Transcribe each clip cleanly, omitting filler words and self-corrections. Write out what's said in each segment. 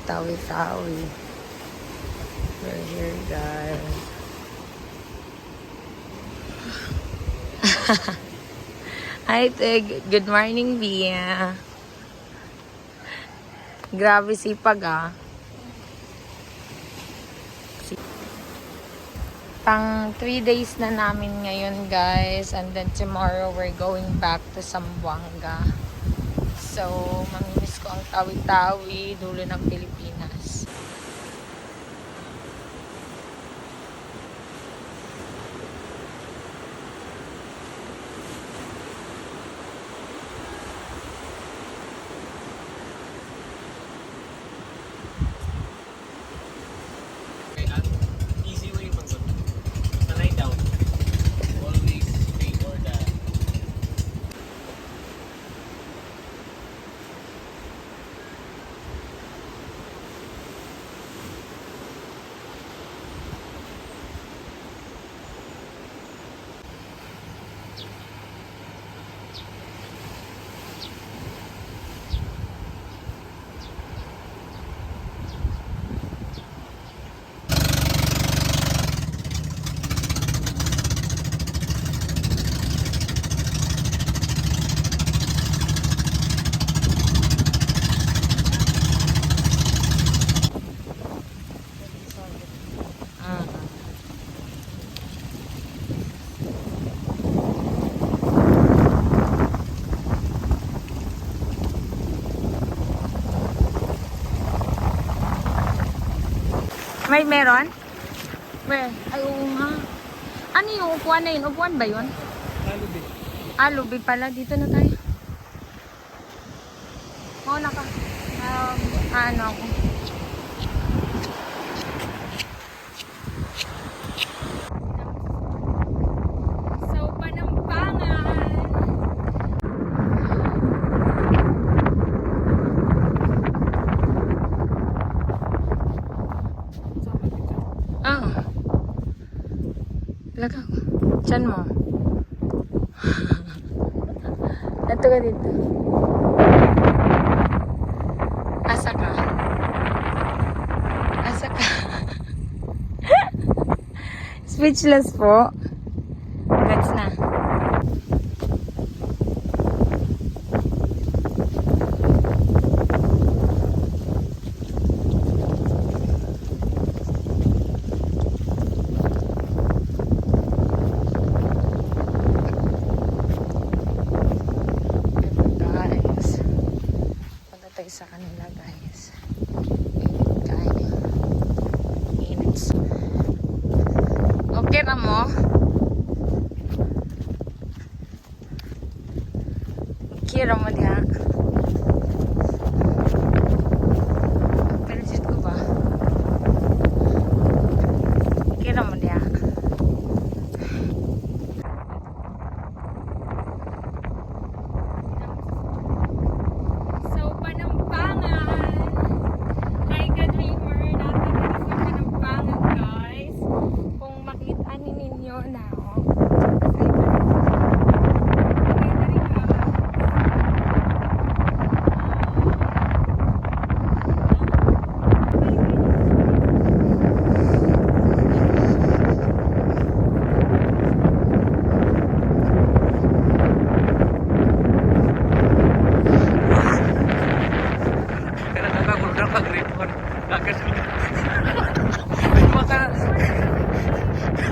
Tawi-Tawi. We're here, guys. Hi, Tig. Good morning, Bia. Grabe sipag, ah. Pang 3 days na namin ngayon, guys. And then tomorrow, we're going back to Zamboanga. So, mamimiss ko ang Tawi-Tawi, dulo ng Pilipinas. May meron? Where? Ay, oo nga. Ano yung upuan na yun? Upuan ba yun? Lubi. Lubi pala. Dito na tayo. Oo, naka. Ano ako? So, Panambangan. Lagaw. Diyan mo. Ito ka dito. Asa ka? Asa ka? Speechless po. Gets na. Sa kanila, guys. Init kayo. Init. Okay na mo? Okay na mo diha. Pilit ko ba? Okay na mo diha.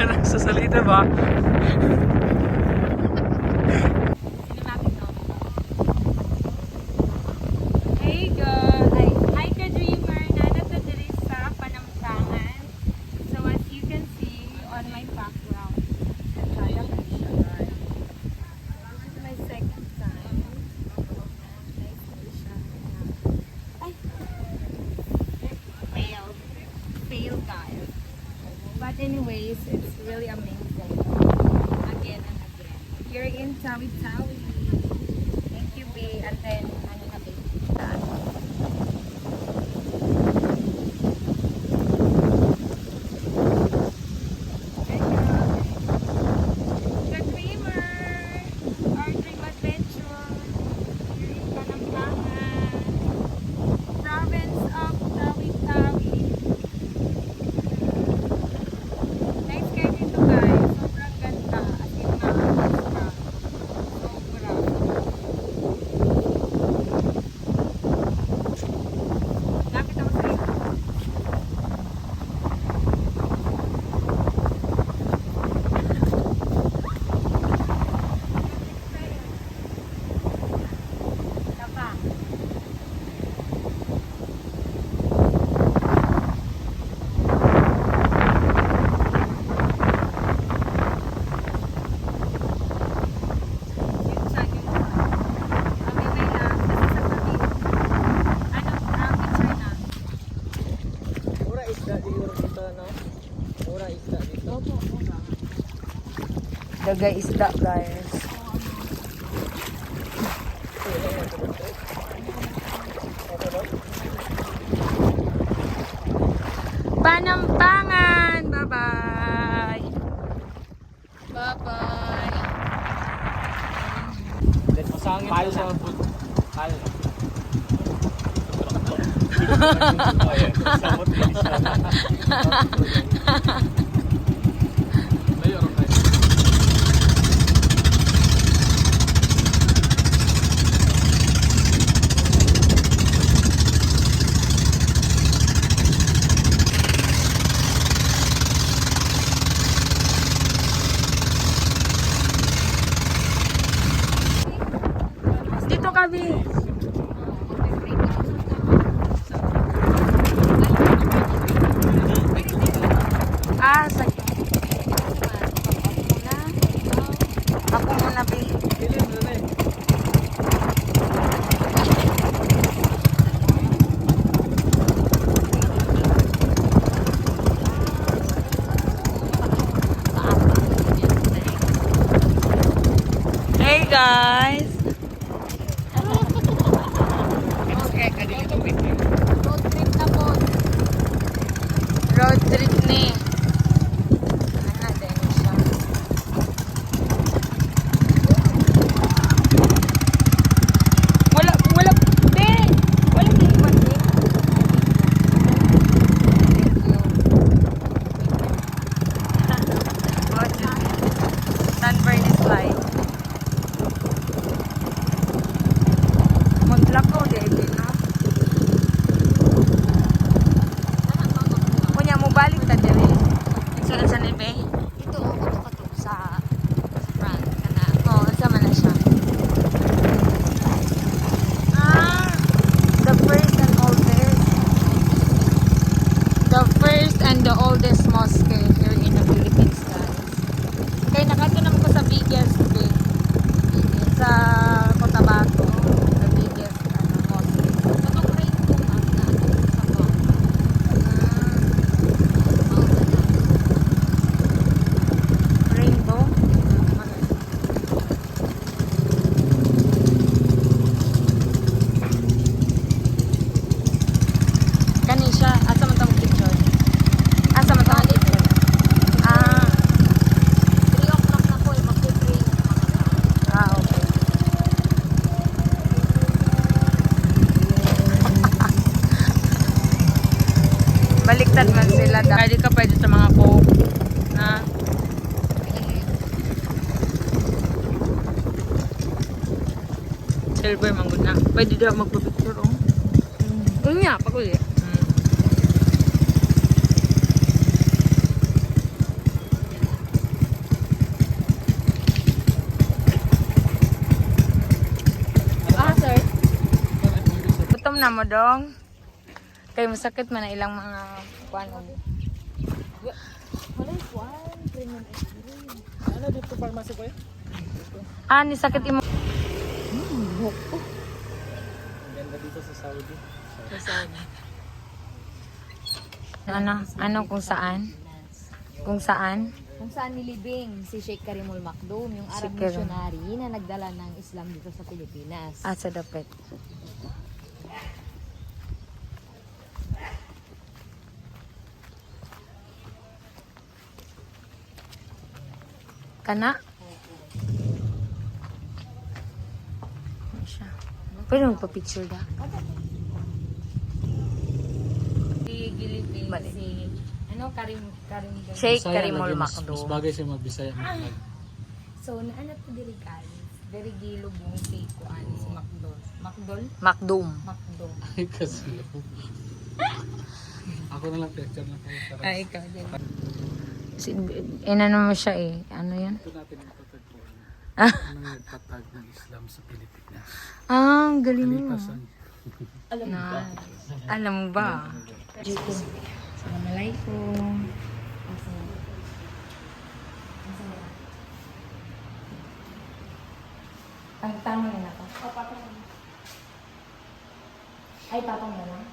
Nagsasalita ba? Hey guys! Hi ka-dreamer! Nandito diri sa Panambangan. So as you can see on my background, kaya ko siya, guys. This is my second time. Nice to siya. Ay! Fail guys. But anyways, it's really amazing. Again and again. Here in Tawi-Tawi. Thank you, B. And then, ano na, B? The Dreamer! Our dream adventure. Here in Panambangan. Province of Tawi Naga-isda, guys. Panampangan! Bye-bye! Bye-bye! Masangin tayo sa food. Tayo. Layo ron tayo. Dito kami. Ah, sa... Ako muna, Bi. Hey, guys. Road trip ni. Ano din siya. Wala, be. Wala din man din. San Bernis Light. Maglako din, no? Kunya mo balik ta diri. Saan sa nebe? Ito, kato sa front kana. Oo, sama na siya. Ah, the first and oldest. The first and the oldest mosque here in the Philippines, guys. Kaya nakato naman ko sa biggest big. Sa Cotabato. The biggest mosque. Katong rain ko ang na sa ko. Rainbow. Kani siya. Asa man tong picture? Asa man tong picture? Ah, 3 o'clock na ko magpe-pray na mga tao. okay. Baliktad man sila. Dahil ka pwede sa mga coke. Na. Silver man gud na. Pwede daw magpa-picture oh. Unya, paguli. Ah, sir. Gutom na mo dong. Kay masakit man ang ilang mga kuan og. Wala one premium ice cream. Ano dito pharmacy ko eh? Ah, ni sakit imo. Ang ganda dito sa Saudi. Ano kung saan? Kung saan? Kung saan nilibing si Sheikh Karimul Makdum, yung Arab Si Karim. missionary na nagdala ng Islam dito sa Pilipinas. Ah, sa dapit. Kana? Ano siya? Pwede magpa-picture da? Si ano Karim Sheikh Bisaya Karimul lagi, mas Makdum. bagay siya magbisaya. So naanap ko diri guys. Very gilog mo si kuan si Macdol. Makdum. Macdol. Ay kasi. Ako na lang picture na kayo. Para Ay, ikaw din. Inano mo siya eh. Ano yan? ito natin matatag po. Ah. Anong nagtatag ng Islam sa Pilipinas? Ah, ang galing mo. Kalipasan. Alam mo ba? Assalamualaikum. Ang tama na ako. Ay, patong na lang.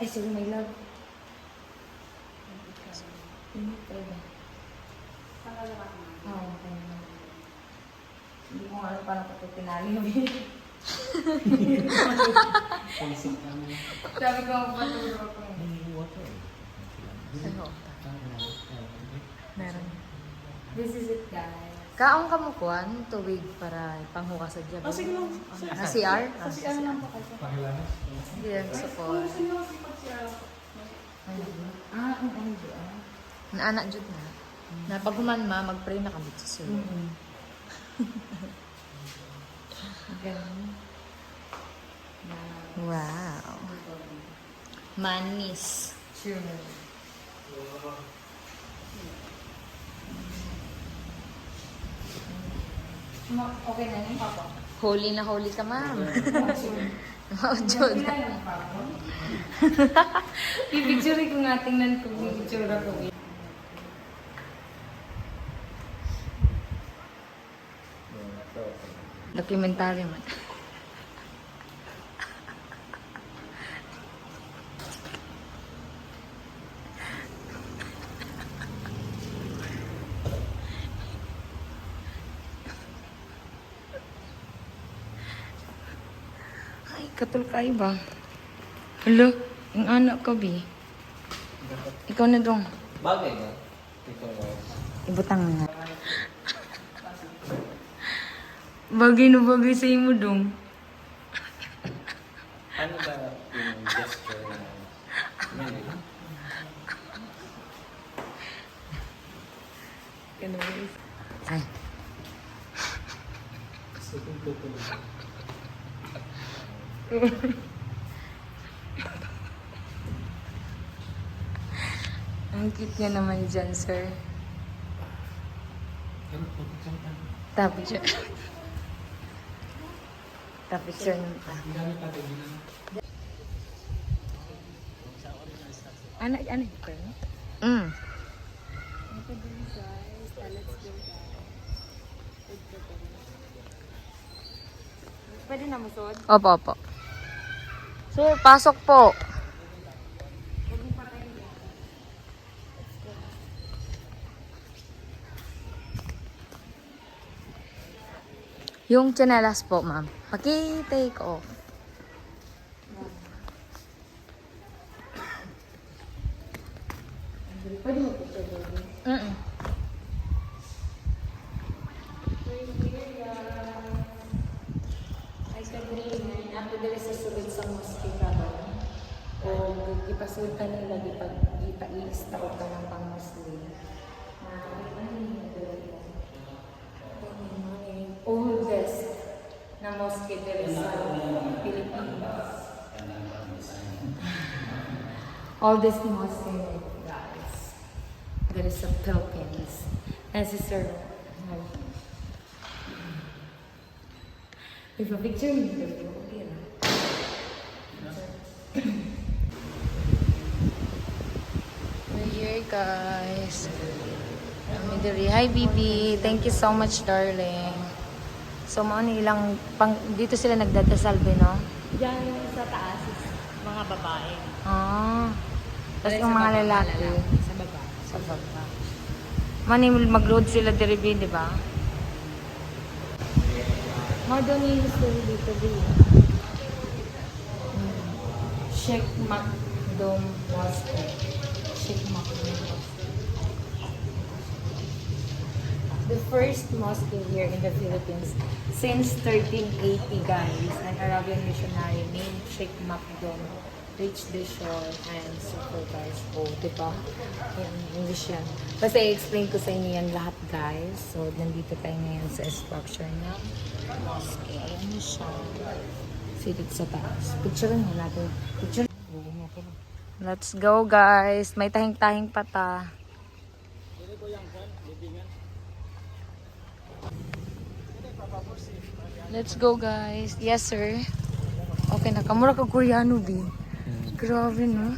Ay, sorry, my love. Init tayo ba? Oo, okay na. Hindi ko nga alam paano ko ito tinali. Pansip namin. Sabi ko, paturo ko. Meron. This is it, guys. Kaong kamukuan, tubig para panghuka sa dyan. Sige lang. Sa CR? Kasi ano lang po kasi. Pakilanas. Hindi lang sa po. Sige lang si Pag-CR. Ang ano dyan? Naanak dyan na. Na pag human mag-pray na kami sa sir. Wow. Manis. Sure. Okay na yun, Papa? Holy na holy ka, ma'am. Oh, Jod. Pipicture ko nga, tingnan ko. Pipicture ko. Documentary man. Ay, katul kayo ba? Hello, yung anak ko, Bi. Ikaw na dong. Bagay ba? Ito ba? Ibutang na. Bagay na bagay sa imo dong. Ano ba yung gesture na minute? Ay. Ang cute niya naman dyan, sir. Tapos siya. Tapos siya. Ano ito? Mm. Pwede na musod? Opo, opo. Sir, pasok po. Yung tsinelas po, ma'am. Paki-take off. Pwede mo po, sir. Ay, kadiri, ato dali sa sulod sa mosque ka ba? O ipasultan nila, ipa-i-start ka ng pang-Muslim. Oldest na mosque dali sa Pilipinas. Oldest mosque, guys. Dali sa Philippines. And si Sir. If a picture me, okay na. We're here, guys. Hi, Bibi. Thank you so much, darling. So, ilang dito sila nagdadasal, no? Diyan sa taas, mga babae. Ah. Tapos yung mga lalaki. Sa baba. Sa baba. Mag-load sila diribi, di ba? Modern yung story dito, di. Sheikh Makdum Mosque. Sheikh Makdum Mosque. The first mosque here in the Philippines since 1380, guys. An Arabian missionary named Sheikh Makdum reached the shore and supervised. Oh, di ba? Yung English yan. Basta i-explain ko sa inyo yan lahat, guys. So, nandito tayo ngayon sa structure ng mosque. Ayan siya. Seated sa taas. Picturean mo natin. Picture. Let's go, guys. May tahing-tahing pata. Let's go, guys. Yes, sir. Okay na. Kamura ka Koreano, B. Grabe, no?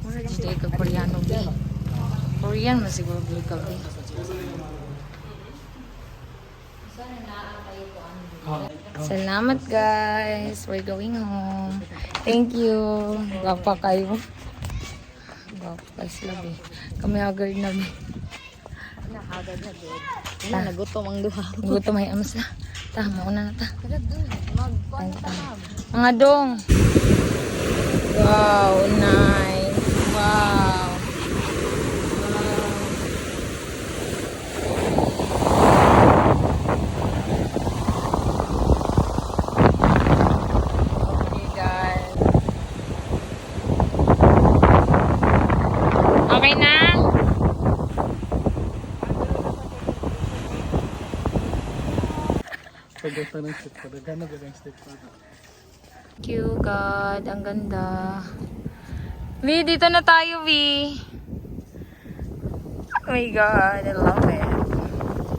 Mura dito ka Koreano, B. Korean, masiguro B ka, B. Sana naakay ko ano. Salamat guys. We're going home. Thank you. Gapa kayo. Gapa kayo sila be. Kami haggard na be. Nakagad na doon. Ano, nagutom ang duha. Gutom ay amsa. Ta, mauna na ta. Kada doon, magkuhan ka na. Mga dong. Wow, nice. Wow. Okay, guys. Okay na? Pagkata ng step pa. Gano'n galing step pa. Thank you, God. Ang ganda. Vi, dito na tayo, Vi. Oh my God, I love it.